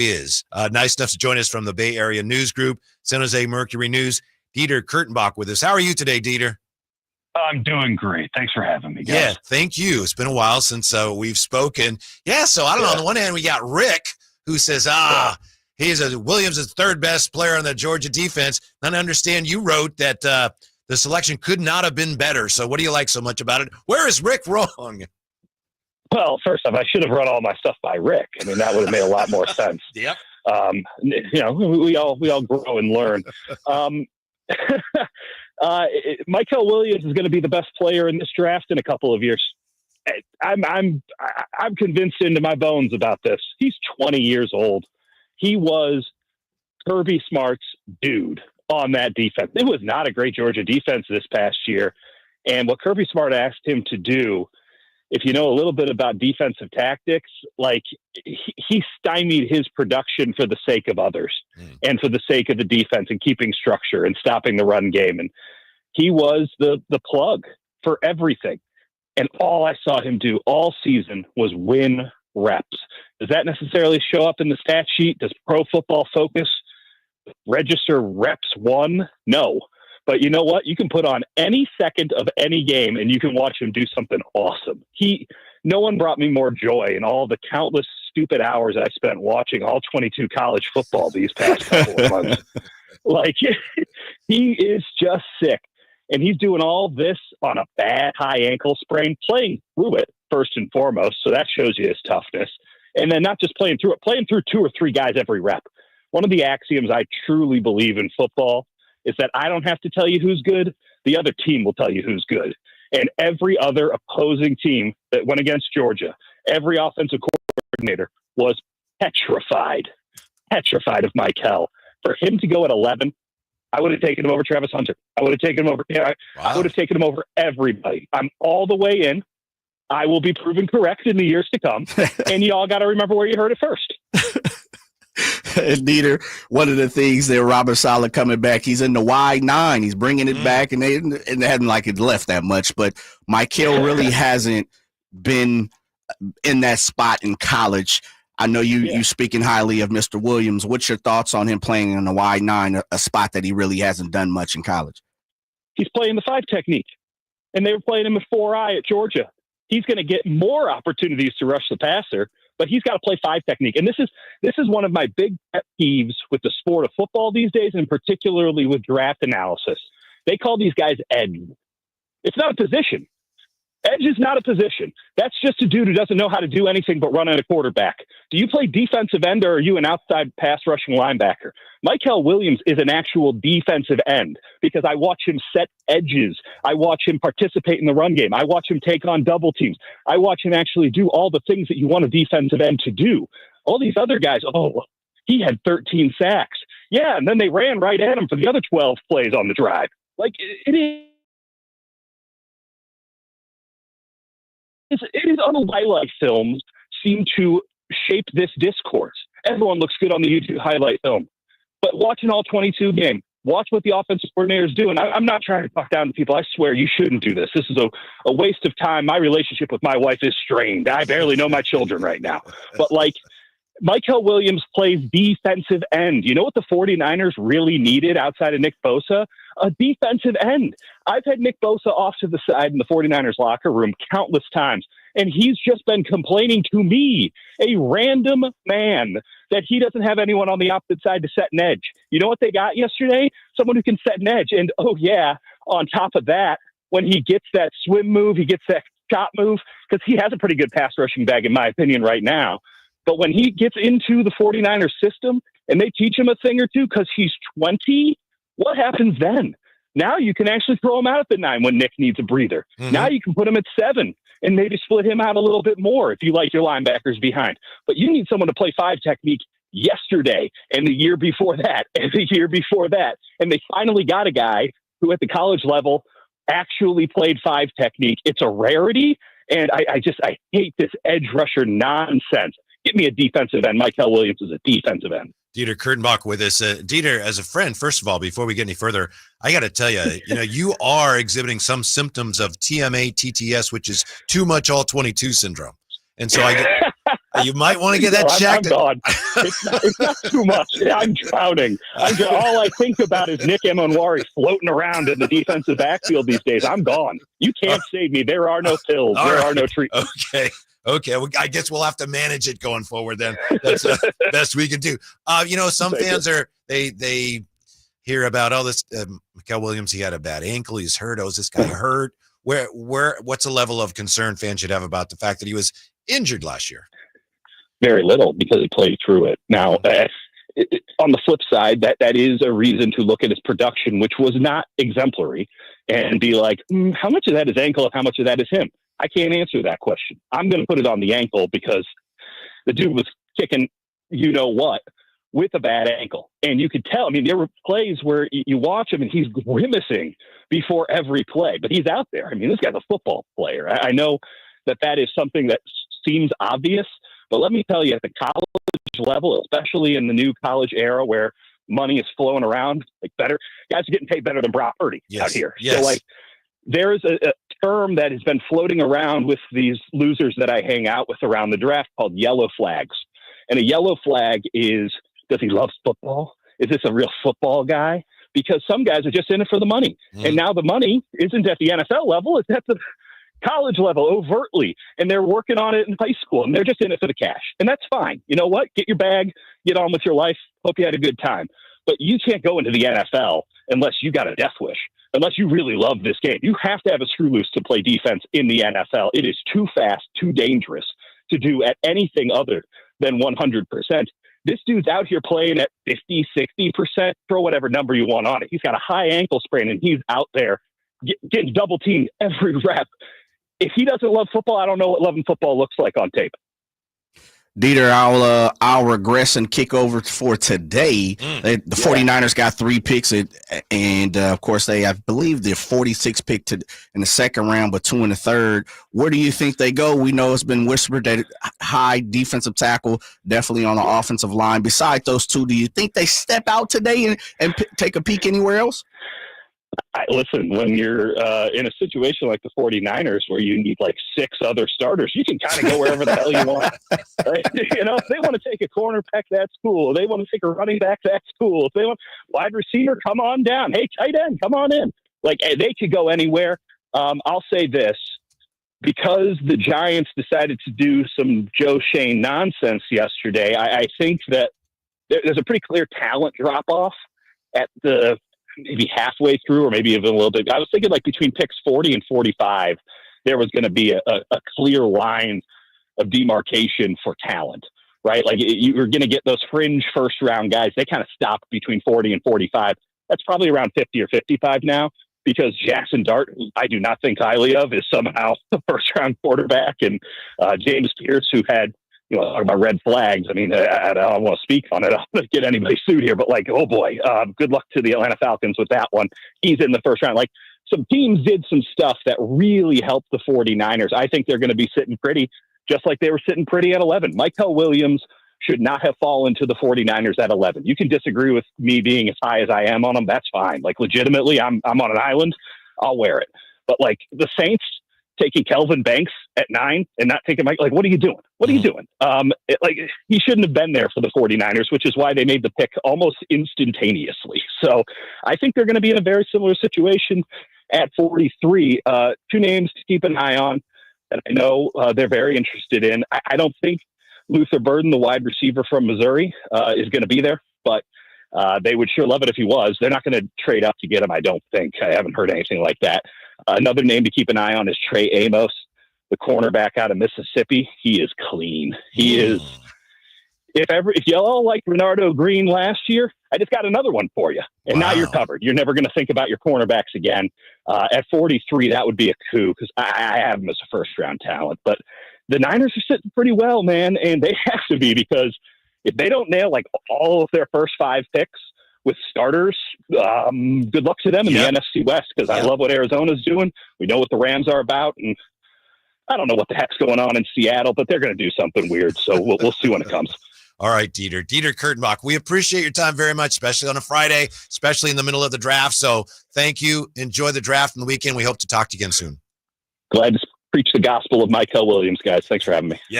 is nice enough to join us from the Bay Area News Group, San Jose Mercury News. Dieter Kurtenbach with us. How are you today, Dieter? I'm doing great. Thanks for having me, guys. Yeah, thank you. It's been a while since we've spoken. Yeah, so I don't know. On the one hand, we got Rick, who says, Williams is the third best player on the Georgia defense. And I understand you wrote that the selection could not have been better. So what do you like so much about it? Where is Rick wrong? Well, first off, I should have run all my stuff by Rick. I mean, that would have made a lot more sense. Yep. We all grow and learn. Mykel Williams is going to be the best player in this draft in a couple of years. I'm convinced into my bones about this. He's 20 years old. He was Kirby Smart's dude on that defense. It was not a great Georgia defense this past year. And what Kirby Smart asked him to do, if you know a little bit about defensive tactics, like he stymied his production for the sake of others and for the sake of the defense and keeping structure and stopping the run game. And he was the plug for everything. And all I saw him do all season was win reps. Does that necessarily show up in the stat sheet? Does Pro Football Focus register reps won? No. But you know what? You can put on any second of any game and you can watch him do something awesome. No one brought me more joy in all the countless stupid hours I spent watching all 22 college football these past couple of months. Like, he is just sick. And he's doing all this on a bad high ankle sprain, playing through it first and foremost. So that shows you his toughness. And then not just playing through it, playing through 2 or 3 guys every rep. One of the axioms I truly believe in football is that I don't have to tell you who's good. The other team will tell you who's good. And every other opposing team that went against Georgia, every offensive coordinator was petrified of Mykel. For him to go at 11, I would have taken him over Travis Hunter. I would have taken him over. I would have taken him over everybody. I'm all the way in. I will be proven correct in the years to come. And y'all got to remember where you heard it first. And Dieter, one of the things there, Robert Saleh coming back, he's in the Y9. He's bringing it back, and they hadn't like it left that much. But Mykel really hasn't been in that spot in college. I know you speaking highly of Mr. Williams. What's your thoughts on him playing in the Y9, a spot that he really hasn't done much in college? He's playing the 5 technique, and they were playing him at 4-eye at Georgia. He's going to get more opportunities to rush the passer, but he's got to play 5 technique. And this is one of my big pet peeves with the sport of football these days, and particularly with draft analysis. They call these guys edge. It's not a position. Edge is not a position. That's just a dude who doesn't know how to do anything but run at a quarterback. Do you play defensive end, or are you an outside pass rushing linebacker? Mykel Williams is an actual defensive end because I watch him set edges. I watch him participate in the run game. I watch him take on double teams. I watch him actually do all the things that you want a defensive end to do. All these other guys, he had 13 sacks. Yeah, and then they ran right at him for the other 12 plays on the drive. Like, it is on the highlight films seem to shape this discourse. Everyone looks good on the YouTube highlight film. But watching all 22 games, watch what the offensive coordinators do. And I'm not trying to talk down to people. I swear you shouldn't do this. This is a waste of time. My relationship with my wife is strained. I barely know my children right now. But like, Mykel Williams plays defensive end. You know what the 49ers really needed outside of Nick Bosa? A defensive end. I've had Nick Bosa off to the side in the 49ers locker room countless times, and he's just been complaining to me, a random man, that he doesn't have anyone on the opposite side to set an edge. You know what they got yesterday? Someone who can set an edge. And, on top of that, when he gets that swim move, he gets that shot move, because he has a pretty good pass rushing bag, in my opinion, right now. But when he gets into the 49ers system and they teach him a thing or two because he's 20, what happens then? Now you can actually throw him out at the 9 when Nick needs a breather. Mm-hmm. Now you can put him at 7 and maybe split him out a little bit more if you like your linebackers behind. But you need someone to play 5 technique yesterday and the year before that and the year before that. And they finally got a guy who at the college level actually played 5 technique. It's a rarity. And I hate this edge rusher nonsense. Give me a defensive end. Mykel Williams is a defensive end. Dieter Kurtenbach with us. Dieter, as a friend, first of all, before we get any further, I got to tell you, you are exhibiting some symptoms of TMA, TTS, which is too much all 22 syndrome. And so You might want to get that checked. I'm gone. It's not too much. I'm drowning. All I think about is Nick Emonwari floating around in the defensive backfield these days. I'm gone. You can't save me. There are no pills. There are no treatments. Okay. Well, I guess we'll have to manage it going forward then. That's the best we can do. Some fans they hear about this Mykel Williams. He had a bad ankle. He's hurt. Is this guy hurt? What's the level of concern fans should have about the fact that he was injured last year? Very little, because he played through it. Now, on the flip side, that is a reason to look at his production, which was not exemplary, and be like, how much of that is ankle and how much of that is him? I can't answer that question. I'm going to put it on the ankle, because the dude was kicking what with a bad ankle. And you could tell, there were plays where you watch him and he's grimacing before every play, but he's out there. This guy's a football player. I know that is something that seems obvious, but let me tell you, at the college level, especially in the new college era where money is flowing around, guys are getting paid better than Brock Purdy out here. Yes. So there is a term that has been floating around with these losers that I hang out with around the draft called yellow flags. And a yellow flag is, does he love football? Is this a real football guy? Because some guys are just in it for the money. And now the money isn't at the NFL level, it's at the college level overtly. And they're working on it in high school, and they're just in it for the cash. And that's fine. You know what? Get your bag, get on with your life. Hope you had a good time. But you can't go into the NFL unless you got a death wish, unless you really love this game. You have to have a screw loose to play defense in the NFL. It is too fast, too dangerous to do at anything other than 100%. This dude's out here playing at 50, 60%, throw whatever number you want on it. He's got a high ankle sprain, and he's out there getting double teamed every rep. If he doesn't love football, I don't know what loving football looks like on tape. Dieter, I'll regress and kick over for today. The 49ers got 3 picks, and of course, I believe they're 46 pick in the second round, but 2 in the third. Where do you think they go? We know it's been whispered that high defensive tackle, definitely on the offensive line. Besides those 2, do you think they step out today and take a peek anywhere else? Listen, when you're in a situation like the 49ers where you need 6 other starters, you can kind of go wherever the hell you want. Right? If they want to take a cornerback, that's cool. If they want to take a running back, that's cool. If they want wide receiver, come on down. Hey, tight end, come on in. They could go anywhere. I'll say this. Because the Giants decided to do some Joe Shane nonsense yesterday, I think that there's a pretty clear talent drop-off at the maybe halfway through, or maybe even a little bit. I was thinking between picks 40 and 45, there was going to be a clear line of demarcation for talent, right? You were going to get those fringe first round guys. They kind of stopped between 40 and 45. That's probably around 50 or 55 now, because Jackson Dart, I do not think highly of, is somehow the first round quarterback. And James Pierce, who had, talking about red flags. I don't want to speak on it. I'll get anybody sued here, but oh boy, good luck to the Atlanta Falcons with that one. He's in the first round. Some teams did some stuff that really helped the 49ers. I think they're going to be sitting pretty, just like they were sitting pretty at 11. Mykel Williams should not have fallen to the 49ers at 11. You can disagree with me being as high as I am on them. That's fine. Legitimately, I'm on an island. I'll wear it. But the Saints taking Kelvin Banks at 9 and not taking Mike, what are you doing? What are you doing? He shouldn't have been there for the 49ers, which is why they made the pick almost instantaneously. So I think they're going to be in a very similar situation at 43. 2 names to keep an eye on that I know they're very interested in. I don't think Luther Burden, the wide receiver from Missouri, is going to be there, but they would sure love it if he was. They're not going to trade up to get him, I don't think. I haven't heard anything like that. Another name to keep an eye on is Trey Amos, the cornerback out of Mississippi. He is clean. He is. If you all like Renardo Green last year, I just got another one for you. And now you're covered. You're never going to think about your cornerbacks again. At 43, that would be a coup, because I have him as a first-round talent. But the Niners are sitting pretty well, man, and they have to be, because if they don't nail all of their first 5 picks with starters, good luck to them in the NFC West, because I love what Arizona's doing. We know what the Rams are about, and I don't know what the heck's going on in Seattle, but they're going to do something weird, so we'll see when it comes. All right, Dieter Kurtenbach, we appreciate your time very much, especially on a Friday, especially in the middle of the draft. So thank you. Enjoy the draft and the weekend. We hope to talk to you again soon. Glad to preach the gospel of Mykel Williams, guys. Thanks for having me. Yeah.